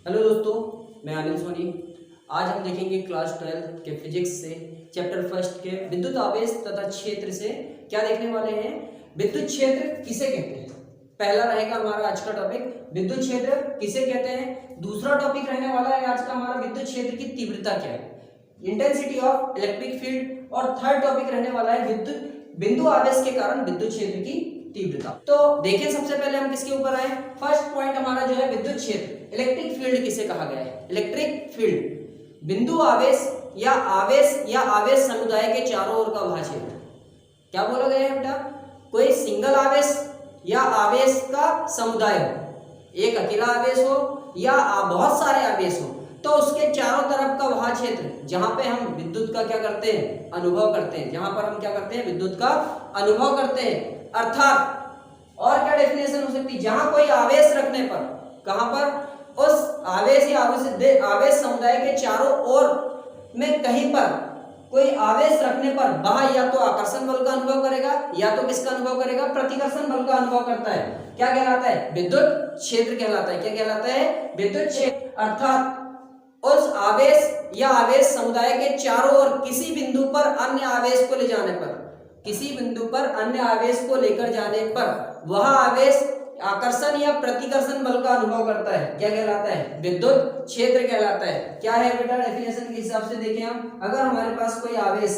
Hello दोस्तों, मैं अनिल सोनी। आज हम देखेंगे क्लास 12 के फिजिक्स से चैप्टर फर्स्ट के विद्युत आवेश तथा क्षेत्र से क्या देखने वाले हैं। विद्युत क्षेत्र किसे कहते हैं, पहला रहेगा हमारा आज का टॉपिक विद्युत क्षेत्र किसे कहते हैं। दूसरा टॉपिक रहने वाला है आज का हमारा विद्युत क्षेत्र की तीव्रता क्या है, इंटेंसिटी ऑफ इलेक्ट्रिक फील्ड। और थर्ड टॉपिक रहने वाला है विद्युत बिंदु आवेश के कारण विद्युत क्षेत्र की तीव्रता। तो देखिए सबसे पहले हम किसके ऊपर आए। फर्स्ट पॉइंट हमारा जो है विद्युत क्षेत्र, इलेक्ट्रिक फील्ड किसे कहा गया है। इलेक्ट्रिक फील्ड बिंदु आवेश या आवेश समुदाय के चारों ओर का वह क्षेत्र। क्या बोला गया है बेटा, कोई सिंगल आवेश या आवेश का समुदाय हो, एक अकेला आवेश हो या बहुत सारे आवेश हो, तो उसके चारों तरफ का वह क्षेत्र जहां पे हम विद्युत का क्या करते हैं, अनुभव करते हैं, जहां पर हम क्या करते हैं, विद्युत का अनुभव करते हैं। अर्थात और क्या डेफिनेशन हो सकती है, जहां कोई आवेश रखने पर, कहां पर, उस आवेश या आवेश समुदाय के चारों ओर में कहीं पर कोई आवेश रखने पर वह या तो आकर्षण बल का अनुभव करेगा या तो किसका अनुभव करेगा, प्रतिकर्षण बल का अनुभव करता है। क्या कहलाता है, विद्युत क्षेत्र कहलाता है। क्या कहलाता है, विद्युत क्षेत्र। अर्थात उस आवेश या आवेश समुदाय के चारों ओर किसी बिंदु पर अन्य आवेश को ले जाने पर, किसी बिंदु पर अन्य आवेश को लेकर जाने पर वह आवेश आकर्षण या प्रतिकर्षण बल का अनुभव करता है। क्या कहलाता है, विद्युत क्षेत्र कहलाता है। क्या है बेटा, डेफिनेशन के हिसाब से देखें हम, अगर हमारे पास कोई आवेश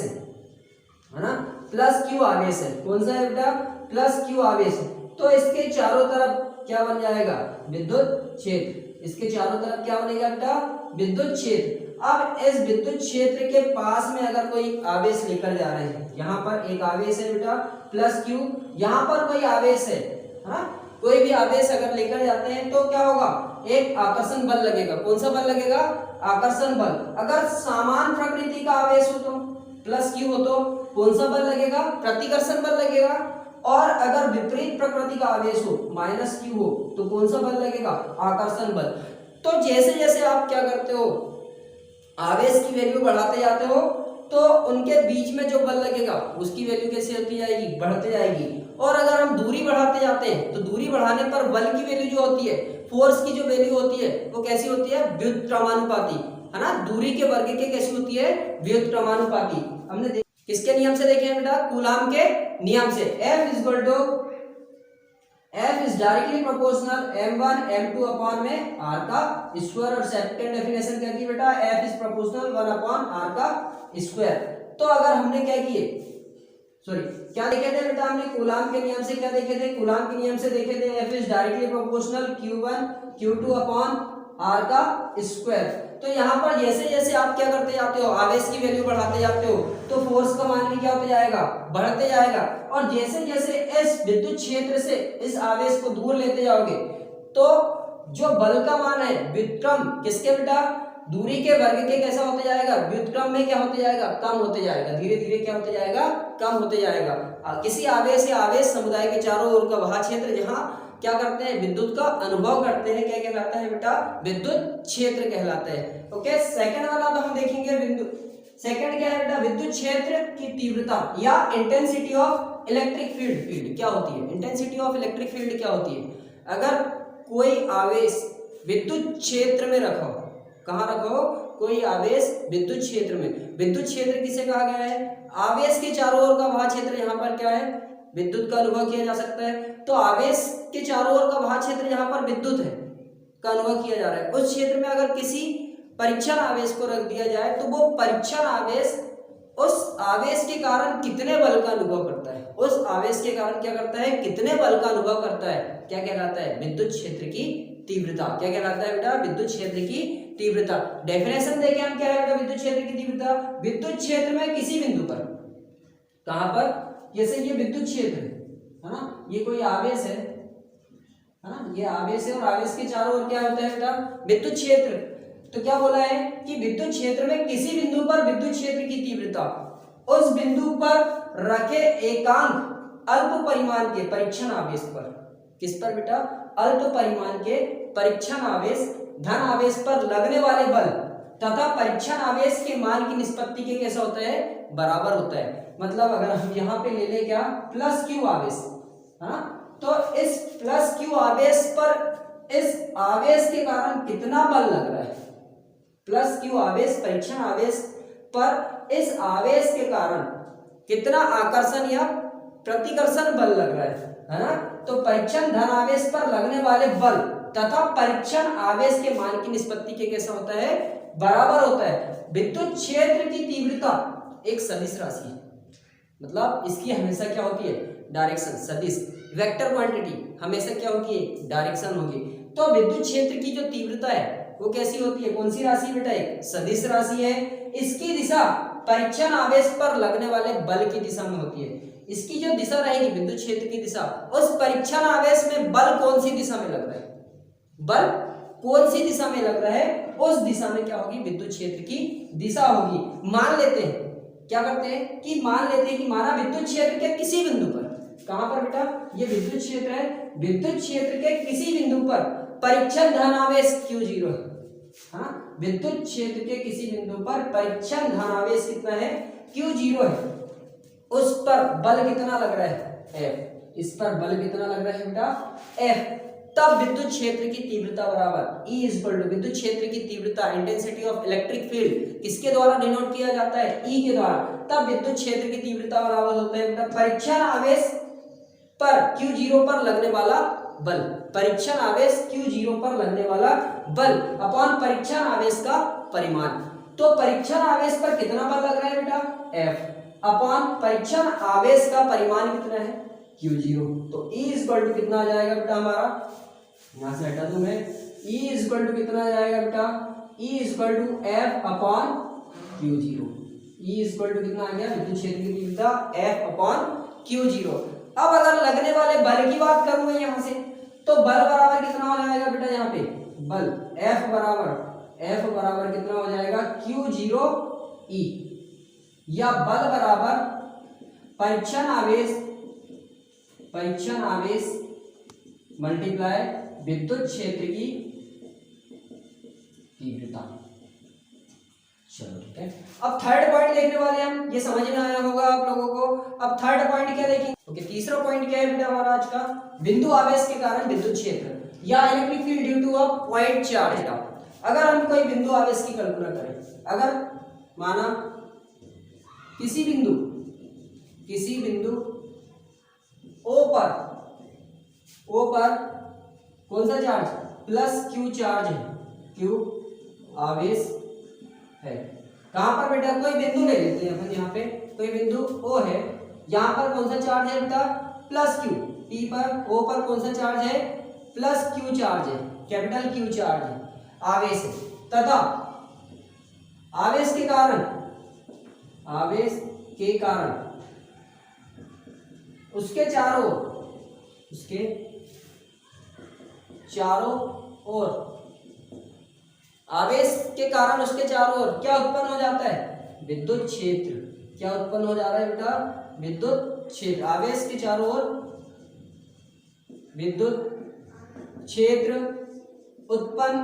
है ना, प्लस क्यू आवेश है, कौन सा है बेटा, प्लस क्यू आवेश है, तो इसके चारों तरफ क्या बन जाएगा, विद्युत क्षेत्र। इसके चारों तरफ क्या बनेगा बेटा, विद्युत क्षेत्र। अब इस विद्युत क्षेत्र के पास में अगर कोई आवेश लेकर जा रहे हैं, यहाँ पर एक आवेश है बेटा प्लस क्यू, यहाँ पर कोई आवेश है ना, कोई भी आवेश अगर लेकर जाते हैं तो क्या होगा, एक आकर्षण बल लगेगा। कौन सा बल लगेगा, आकर्षण बल। अगर समान प्रकृति का आवेश हो तो प्लस क्यू हो तो कौन सा बल लगेगा, प्रतिकर्षण बल लगेगा। और अगर विपरीत प्रकृति का आवेश हो, माइनस क्यू हो, तो कौन सा बल लगेगा, आकर्षण बल। तो जैसे जैसे आप क्या करते हो, आवेश की वैल्यू बढ़ाते जाते हो, तो उनके बीच में जो बल लगेगा उसकी वैल्यू कैसे होती जाएगी, बढ़ते जाएगी। और अगर हम दूरी बढ़ाते जाते हैं तो दूरी बढ़ाने पर बल की वैल्यू जो होती है, फोर्स की जो वैल्यू होती है, वो कैसी होती है, व्युत्क्रमानुपाती, है ना। दूरी के वर्ग के कैसी होती है, व्युत्क्रमानुपाती। हमने किसके नियम से देखे हैं बेटा, कूलाम के नियम से। F is directly proportional m1 m2 upon में r का स्क्वायर। और सेकंड डेफिनेशन क्या की बेटा, F is proportional 1 upon r का स्क्वायर। तो अगर हमने क्या किए, क्या देखे थे बेटा, हमने कूलाम के नियम से क्या देखे थे, कूलाम के नियम से देखे थे F is directly proportional q1 q2 upon r का स्क्वायर। तो यहाँ पर जैसे जैसे आप क्या करते जाते हो, आवेश की वैल्यू बढ़ाते जाते हो, तो फोर्स का मान भी क्या होता जाएगा, बढ़ते जाएगा। और जैसे जैसे इस विद्युत क्षेत्र से इस आवेश को दूर लेते जाओगे, तो जो बल का मान है व्युत्क्रम किसके बेटा, दूरी के वर्ग के कैसा होते जाएगा, व्युत्क्रम में क्या होते जाएगा, कम होते जाएगा। धीरे धीरे क्या होते जाएगा, कम होते जाएगा। किसी आवेश या आवेश समुदाय के चारों ओर का वह क्षेत्र जहां क्या करते हैं, विद्युत का अनुभव करते हैं, क्या कहलाता है बेटा, विद्युत क्षेत्र कहलाता है। ओके, सेकंड वाला अब हम देखेंगे बिंदु। सेकंड क्या है बेटा, विद्युत क्षेत्र की तीव्रता या इंटेंसिटी ऑफ इलेक्ट्रिक फील्ड क्या होती है, इंटेंसिटी ऑफ इलेक्ट्रिक फील्ड क्या होती है। अगर कोई आवेश विद्युत क्षेत्र में रखो, कहाँ रखो, कोई आवेश विद्युत क्षेत्र में। विद्युत क्षेत्र किसे कहा गया है, आवेश के चारों ओर का वह क्षेत्र जहां पर क्या है, विद्युत का अनुभव किया जा सकता है। तो आवेश के चारों ओर का वह क्षेत्र जहां पर विद्युत है का अनुभव किया जा रहा है, उस क्षेत्र में अगर किसी परीक्षण आवेश को रख दिया जाए, तो वो परीक्षण आवेश उस आवेश के कारण कितने बल का अनुभव करता है, उस आवेश के कारण क्या करता है, कितने बल का अनुभव करता है, क्या कहलाता है, विद्युत क्षेत्र की तीव्रता। क्या कहलाता है बेटा, विद्युत क्षेत्र की तीव्रता। डेफिनेशन देखें हम, क्या है बेटा विद्युत क्षेत्र की तीव्रता, विद्युत क्षेत्र में किसी बिंदु पर, कहां पर, जैसे ये विद्युत क्षेत्र है ना, ये कोई आवेश है ना, ये आवेश है और आवेश के चारों ओर क्या होता है बेटा, विद्युत क्षेत्र। तो क्या बोला है कि विद्युत क्षेत्र में किसी बिंदु पर विद्युत क्षेत्र की तीव्रता उस बिंदु पर रखे एकांक अल्प परिमाण के परीक्षण आवेश पर, किस पर बेटा, अल्प परिमाण के परीक्षण आवेश धन आवेश पर लगने वाले बल तथा परीक्षण आवेश के मान की निष्पत्ति के कैसा होता है, बराबर होता है। मतलब अगर हम यहाँ पे ले ले क्या, प्लस क्यू आवेश, हाँ, तो इस प्लस क्यू आवेश पर इस आवेश के कारण कितना बल लग रहा है, प्लस क्यू आवेश परीक्षण आवेश पर इस आवेश के कारण कितना आकर्षण या प्रतिकर्षण बल लग रहा है ना। तो परीक्षण धन आवेश पर लगने वाले बल तथा परीक्षण आवेश के मान की निष्पत्ति के कैसा होता है, बराबर होता है। विद्युत क्षेत्र की तीव्रता एक सदिश राशि है, मतलब इसकी हमेशा क्या होती है, डायरेक्शन सदिश। वेक्टर क्वांटिटी हमेशा क्या होगी, डायरेक्शन होगी। तो विद्युत क्षेत्र की जो तीव्रता है वो कैसी होती है, कौन सी राशि बेटा, एक सदिश राशि है। इसकी दिशा परीक्षण आवेश पर लगने वाले बल की दिशा में होती है। इसकी जो दिशा रहेगी विद्युत क्षेत्र की दिशा, उस परीक्षण आवेश में बल कौन सी दिशा में लग रहा है, बल कौन सी दिशा में लग रहा है, उस दिशा में क्या होगी, विद्युत क्षेत्र की दिशा होगी। मान लेते हैं, क्या करते हैं कि मान लेते हैं कि माना विद्युत क्षेत्र के किसी बिंदु पर, कहां पर बेटा, ये विद्युत क्षेत्र है, विद्युत क्षेत्र के किसी बिंदु पर परीक्षण धन आवेश Q0 है। हाँ, विद्युत क्षेत्र के किसी बिंदु पर परीक्षण धन आवेश कितना है, Q0 है। उस पर बल कितना लग रहा है, F। इस पर बल कितना लग रहा है बेटा, F। तब विद्युत क्षेत्र की तीव्रता बराबर E इक्वल टू विद्युत क्षेत्र की तीव्रता इंटेंसिटी ऑफ इलेक्ट्रिक फील्ड किसके द्वारा डिनोट किया जाता है, E के द्वारा। तब विद्युत क्षेत्र की तीव्रता बराबर होता है बेटा परीक्षण आवेश पर Q0 पर लगने वाला बल, परीक्षण आवेश Q0 पर लगने वाला बल अपॉन परीक्षण आवेश का परिमाण। तो परीक्षण आवेश पर कितना बल लग रहा है बेटा, F अपॉन परीक्षण आवेश का परिमाण कितना है, Q0। तो E इक्वल टू कितना आ जाएगा बेटा हमारा, यहां से हटा दूं मैं, E इक्वल टू कितना आ जाएगा बेटा, E equal to F upon Q0। E equal to कितना आ गया, विद्युत क्षेत्र की तीव्रता F अपॉन Q0। अब अगर लगने वाले बल की बात करूं मैं यहां से, तो बल बराबर कितना हो जाएगा बेटा, यहाँ पे बल F बराबर कितना हो जाएगा, Q0E, या बल बराबर परीक्षण आवेश मल्टीप्लाई विद्युत क्षेत्र की तीव्रता। चलो ठीक है, अब थर्ड पॉइंट देखने वाले हैं हम, ये समझ में आया होगा आप लोगों को। अब थर्ड पॉइंट क्या देखेंगे, ओके, तीसरा पॉइंट क्या है बेटा हमारा आज का, बिंदु आवेश के कारण विद्युत क्षेत्र या electric field due to a point charge. अगर हम कोई बिंदु आवेश की कल्पना करें, अगर माना किसी बिंदु O पर कौन सा चार्ज, प्लस Q चार्ज है, Q आवेश है। कहां पर बेटा, कोई बिंदु ले लेते हैं अपन, यहाँ पे कोई बिंदु O है, यहाँ पर कौन सा चार्ज है बेटा, प्लस Q। P पर O पर कौन सा चार्ज है, प्लस Q चार्ज है, कैपिटल Q चार्ज है, आवेश है। तथा आवेश के कारण उसके चारों ओर आवेश के कारण उसके चारों ओर क्या उत्पन्न हो जाता है, विद्युत क्षेत्र। क्या उत्पन्न हो जा रहा है बेटा, विद्युत क्षेत्र। आवेश के चारों ओर विद्युत क्षेत्र उत्पन्न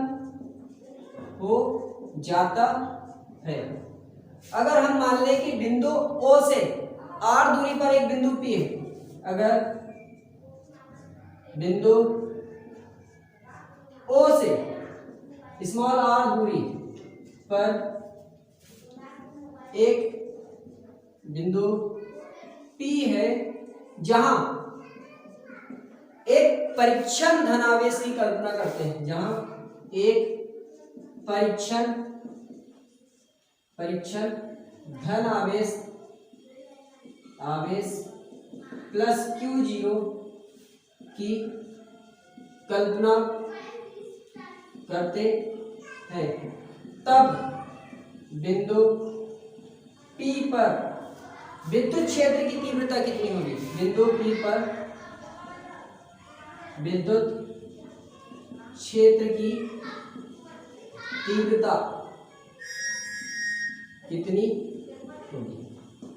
हो जाता है। अगर हम मान लें कि बिंदु O से R दूरी पर एक बिंदु P है, अगर बिंदु O से स्मॉल r दूरी पर एक बिंदु P है, जहां एक परीक्षण धनावेश की कल्पना करते हैं, जहां एक परीक्षण धन आवेश प्लस Q0 की कल्पना करते हैं, तब बिंदु P पर विद्युत क्षेत्र की तीव्रता कितनी होगी, बिंदु P पर विद्युत क्षेत्र की तीव्रता कितनी होगी।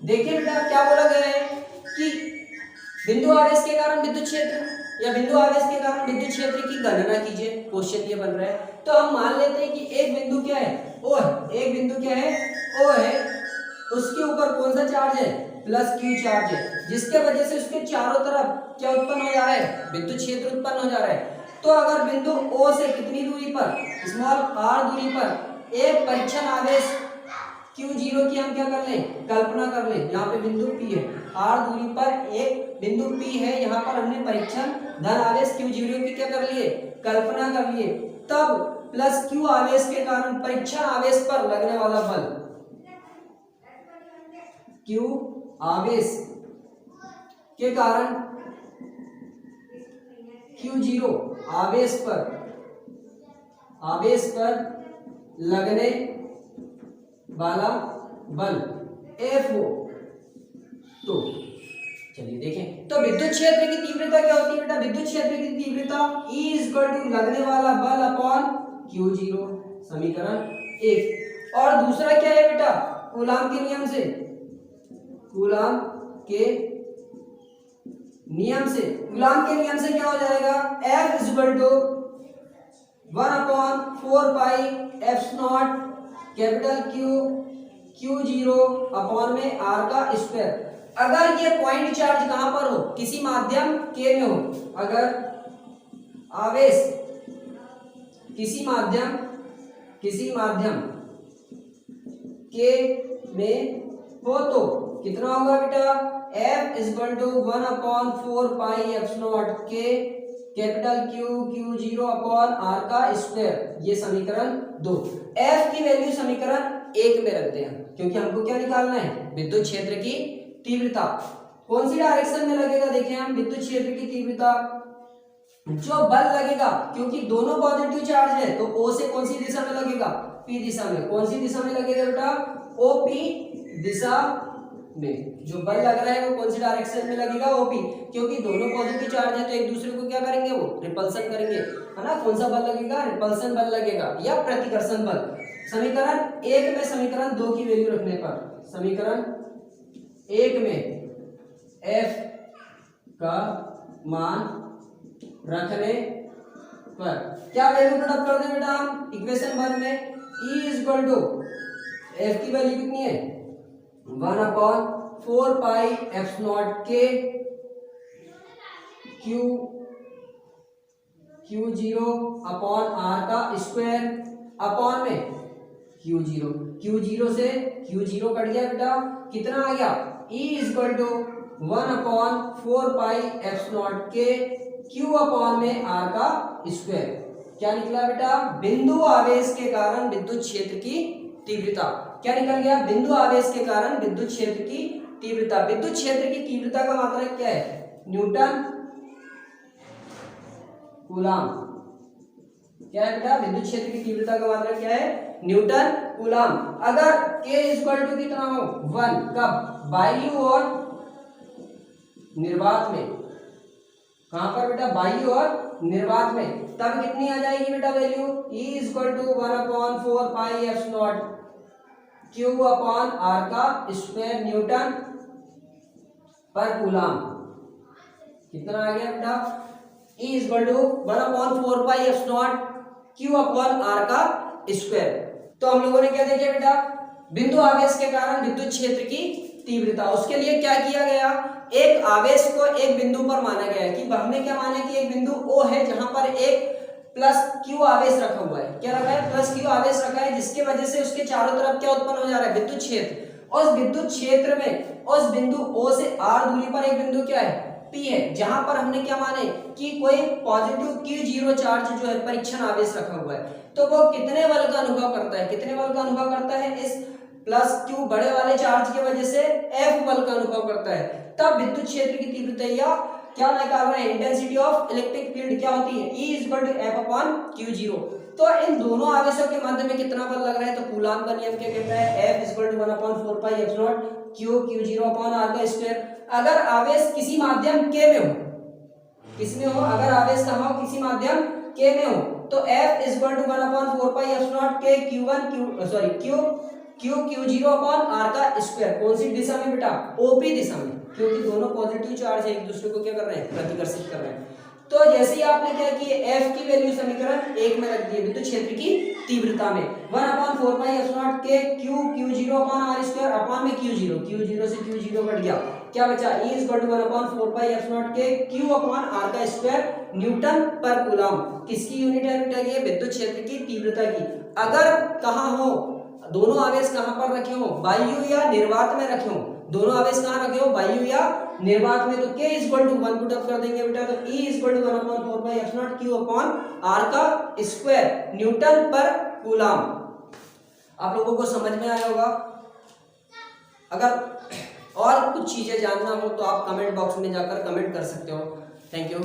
देखिए बेटा क्या बोला गया है कि बिंदु आवेश के कारण विद्युत क्षेत्र या बिंदु आवेश के कारण विद्युत क्षेत्र की गणना कीजिए, क्वेश्चन ये बन रहा है। तो हम मान लेते हैं कि एक बिंदु क्या है, O है, एक बिंदु क्या है, O है, उसके ऊपर कौन सा चार्ज है, प्लस Q चार्ज है, जिसके वजह से उसके चारों तरफ क्या उत्पन्न हो जा रहा है, विद्युत क्षेत्र उत्पन्न हो जा रहा है। तो अगर बिंदु O से कितनी दूरी पर, स्मॉल r दूरी पर एक परीक्षण आवेश Q0 की हम क्या कर लें, कल्पना कर लें। यहाँ पे बिंदु P है, r दूरी पर एक बिंदु P है, यहाँ पर हमने परीक्षण धन आवेश Q0 की क्या कर लिए, कल्पना कर लिए। तब प्लस Q आवेश के कारण परीक्षण आवेश पर लगने वाला बल, Q आवेश के कारण Q0 आवेश पर लगने वाला बल F हो। तो चलिए देखें, तो विद्युत क्षेत्र की तीव्रता क्या होती है बेटा, विद्युत क्षेत्र की तीव्रता E = लगने वाला बल अपॉन Q0, समीकरण 1। और दूसरा क्या है बेटा, कूलाम के नियम से, कूलाम के नियम से क्या हो जाएगा, F = 1/4π कैपिटल Q0 अपॉन में r का स्क्वायर। अगर ये पॉइंट चार्ज कहां पर हो, किसी माध्यम K में हो, अगर आवेश किसी माध्यम K में हो तो कितना होगा बेटा, F = 1/4π capital Q0 upon r का स्क्वायर। ये समीकरण 2। F की वैल्यू समीकरण 1 में रखते हैं, क्योंकि हमको क्या निकालना है, विद्युत क्षेत्र की तीव्रता। कौन सी डायरेक्शन में लगेगा, देखें हम, विद्युत क्षेत्र की तीव्रता जो बल लगेगा, क्योंकि दोनों पॉजिटिव चार्ज है, तो O से कौन सी दिशा में लगेगा, P दिशा में। कौन सी दिशा में लगेगा बेटा, OP दिशा में। जो बल लग रहा है वो कौन सी डायरेक्शन में लगेगा, OP, क्योंकि दोनों पॉजिटिव चार्ज है तो एक दूसरे को क्या करेंगे, वो रिपल्सन करेंगे, है ना। कौन सा बल लगेगा, रिपल्सन बल लगेगा या प्रतिकर्षण बल। समीकरण 1 में समीकरण 2 की वैल्यू रखने पर, समीकरण 1 में F का मान रखने पर क्या वैल्यू पुटअप कर दें बेटा, हम इक्वेशन 1 में E = F की वैल्यू कितनी है, 1/4π Q0 अपॉन r का स्क्वायर अपॉन में Q0 से Q0 कट गया बेटा, कितना आ गया, E = 1/4π Q अपॉन में r का स्क्वायर। क्या निकला बेटा, बिंदु आवेश के कारण विद्युत क्षेत्र की तीव्रता। क्या निकल गया, बिंदु आवेश के कारण विद्युत क्षेत्र की तीव्रता। विद्युत क्षेत्र की तीव्रता का मात्रक क्या है, न्यूटन कूलाम। क्या है बेटा, विद्युत क्षेत्र की तीव्रता का मात्रक क्या है, न्यूटन कूलाम। अगर K = कितना हो, 1, कब, बाह्य और निर्वात में। कहां पर बेटा, बाह्य और निर्वात में। तब कितनी आ जाएगी बेटा value, E = 1/4π Q upon r का स्क्वायर न्यूटन पर कूलाम। कितना आ गया बेटा, E = 1/4π Q अपॉन r का स्क्वायर। तो हम लोगों ने क्या देखा बेटा, बिंदु आवेश के कारण विद्युत क्षेत्र की तीव्रता। उसके लिए क्या किया गया, एक आवेश को एक बिंदु पर माना गया है, कि हमने क्या माना कि एक बिंदु O है जहां पर एक प्लस Q आवेश रखा हुआ है। क्या रखा है, प्लस Q आवेश रखा है, जिसके वजह से उसके चारों तरफ क्या उत्पन्न हो जा रहा है, विद्युत क्षेत्र। उस विद्युत क्षेत्र में उस बिंदु O से r दूरी पर एक बिंदु क्या है, P है, जहां पर हमने क्या माने कि कोई पॉजिटिव Q0 चार्ज जो है परीक्षण आवेश रखा हुआ है। तो वो कितने बल का अनुभव करता है, कितने बल का अनुभव करता है, इस प्लस Q बड़े वाले चार्ज की वजह से F बल का अनुभव करता है। तब विद्युत क्षेत्र की तीव्रता या क्या निकाल रहे हैं, इंटेंसिटी ऑफ इलेक्ट्रिक फील्ड क्या होती है, E = F/Q0। तो इन दोनों आवेशों के मध्य में कितना बल लग रहा है, तो कूलाम का नियम क्या कहता है, F = 1/4π Q0 अपॉन r का स्क्वायर। अगर आवेश किसी माध्यम K में हो, किसमें हो, अगर आवेश कहां हो, किसी माध्यम K में हो, तो F = 1/4π Q0 अपॉन r का स्क्वायर। कौन सी दिशा में बेटा, OP दिशा में, क्योंकि दोनों पॉजिटिव चार्ज है, एक दूसरे को क्या कर रहे हैं, प्रतिकर्षित कर रहे हैं। तो जैसे ही आपने क्या किया, F की वैल्यू समीकरण 1 में रख दी विद्युत क्षेत्र की तीव्रता में, 1/4π Q0 upon r square upon में Q0 से Q0 कट गया, क्या बचा, E = 1/4π Q अपॉन r का स्क्वायर न्यूटन पर कूलम। किसकी यूनिट है बेटा ये? विद्युत क्षेत्र की तीव्रता की। अगर कहाँ हो, दोनों आवेश कहाँ पर रखे हो, वायु या निर्वात में रखे हो, दोनों आवेश कहाँ रखे हो, वायु या निर्वात में, तो K equal to 1 put up कर देंगे बेटा, तो E equal to 1/4 Q upon R का स्क्वायर न्यूटन पर कूलम। आप लोगों को समझ में आया होगा। अगर और कुछ चीजें जानना हो तो आप कमेंट बॉक्स में जाकर कमेंट कर सकते हो। Thank you.